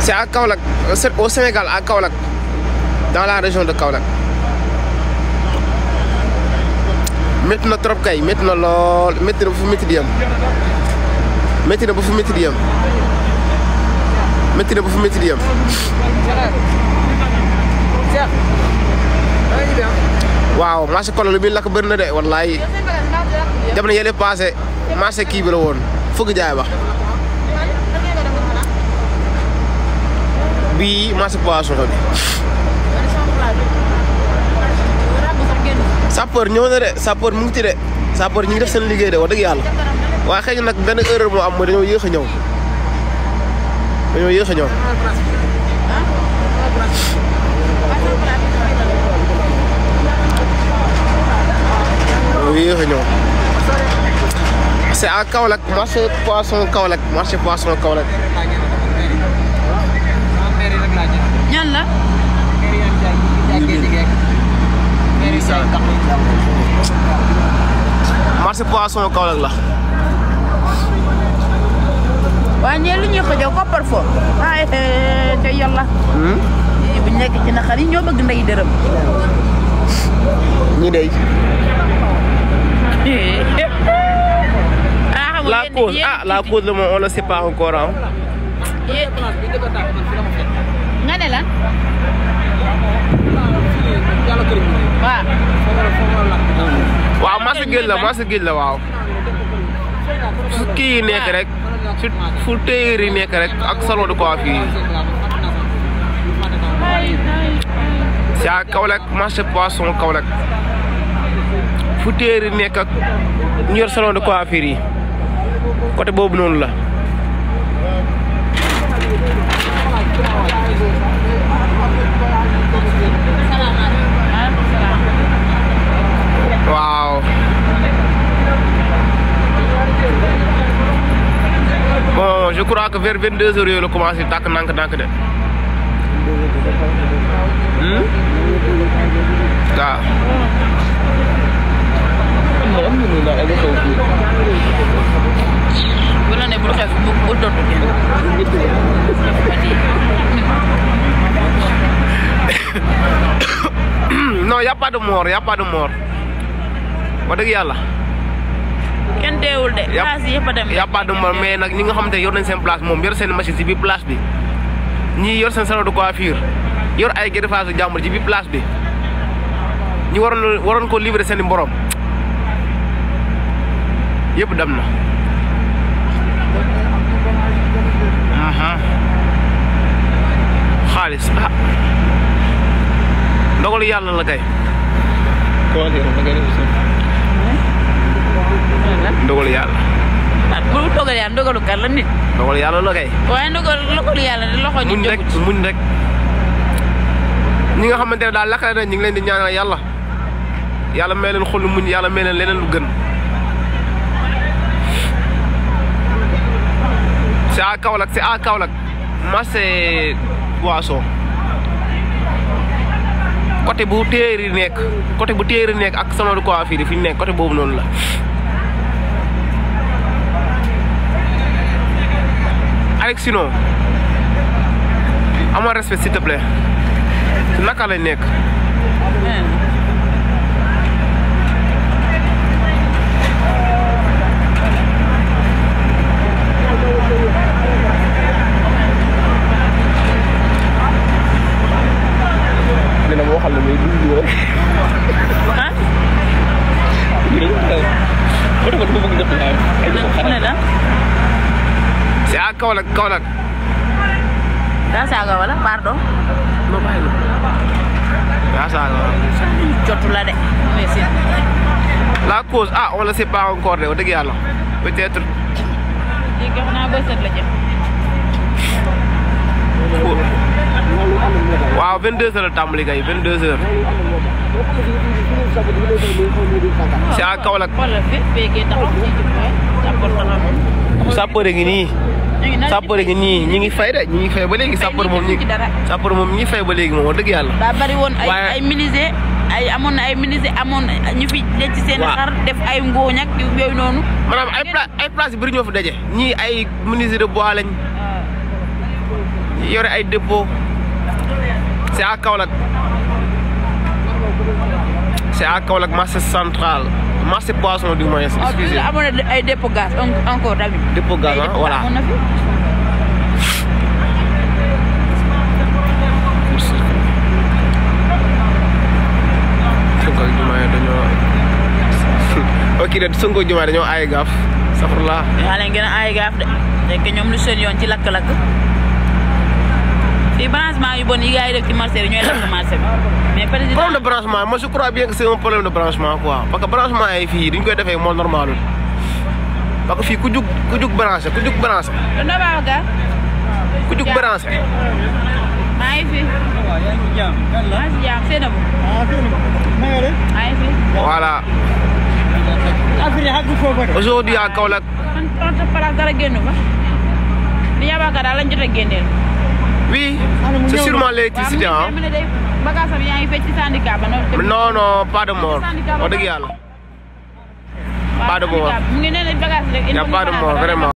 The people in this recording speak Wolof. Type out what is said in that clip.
C'est à Kaolack, au Sénégal, à Kaolack, dans la région de Kaolack. Métti na trop kay, métti na lool, métti na ba fu métti di yem. Métti na ba fu métti di yem. Métti na ba fu métti di yem. waaw marché Kolo li muy lakk bëri na de wallaay dem na yële passé marché kii bi la woon fëgg jaay ba bii marché poisson bi sapeur ñëw na de sapeur mu ngi ci de sapeur ñu ngi def seen liggéey de wax dëgg yàlla waaye xëy na nag benn erreur moo am mooy dañoo yéex a ñëw dañoo yéex a ñëw c'est à Kaolack marché poisson Kaolack marché poisson Kaolack. ñan la. marché poisson Kaolack la. waaye ñeent li ñuy xëjoo koppar fo. waaye te yàlla. bu nekk ci naqar yi ñoo bëgg ndey dërëm. ñi dey. la cause le on ne sait pas encore hein. nga ne la. waaw marché géej la waaw. fu kii yi nekk rek fu téyeer yi nekk rek ak salon de coiffure yi. c'est à Kaolack marché poisson Kaolack fu téyeer yi nekk ak ñu yor salon de coiffure yi côté boobu noonu la. waaw. bon je crois que vers 22h yooyu la commencé tàkk ndànk-ndànk de. waaw. bu la nee bul xeex bu dootu non y a pas de mort wax dëgg yàlla. kenn teewul de. place yi yëpp a dem. y a pas de mort mais nag ñi nga xamante ne yor nañ seen place moom yor seen machine ci biir place bi ñii yor seen salon de coiffure yor ay greffage jàmbur ci biir place bi ñi waroon ko livrer seen i borom yëpp dem na. xaalis ndogalu yàlla la kay. ndogalu yàlla. bu dogal yàlla ndogalu kan la nit. ndogalu yàlla la kay. waaye ndogalu yàlla de loxo ñu jógut. muñ rek ñi nga xamante ne daal lakkale na ñu ngi leen di ñaanal yàlla may leen xolu muñ yàlla may leen leneen lu gën. c'est à Kaolack marché poisson côté bu téeri nekk ak salon de coiffure fi ñu nekk côté boobu noonu la. Alex sinon amoo respect s'il te plaît naka lay nekk. dina ma waxal la may dund rek. c'est à Kaolack. daa saaga wala pardon. non bàyyi la. daa saaga wala. jotu la de. la cause on ne sait pas encore de wax dëgg yàlla peut-être. léegi xam naa ba set la jëm. waaw 22h la tàmbali kay 22h. c'est à Kaolack. xoolal fi fekkee taxaw ci sapeur taxaw. sapeur ngi nii. sapeur gi ñi ngi fay de ñi ngi fay ba léegi sapeur moom ñi ngi fay ba léegi moom wax dëgg yàlla. daa bari woon ay menuisier amoon na ay menuisier amoon ñu fi denc seen xar def ay ngooñ ak yooyu noonu. maanaam ay place yu bëri ñoo fi daje ñii ay menuisier de bois lañ. yore ay dépôt c'est à Kaolack. C'est à Kaolack marché central marché poisson du moins. excusez amoon na ay dépôt gaz encore tamit. dépôt gaz voilà. amoon na fi. Sonko jumaa dañoo ok de Sonko jumaa dañoo ay gaaf safurla. yaa leen gën a ay gaaf de fekk ñoom lu seen yoon ci lakk-lakk. fii branchement yu bon yi gars yi def ci marché bi ñooy lakk marché bi. mais président problème de branchement moi je crois bien que c'est un problème de branchement quoi parce que branchement yi fii duñ koy defee moo normal parce que fii ku jug branché ku jug branché. tonton Babacar. ku jug branché. maa ngi fi. maa ngi si jàmm Seynabou. maa ngi fi. voilà. aujourd'hui à Kaolack. man tonton Palaas dara génn fa. li Babacar daal lañ jot a génneel. oui c'est sûrement l'électricité hein. non non pas de mort wax dëgg yàlla. pas de mort. y a pas de mort vraiment.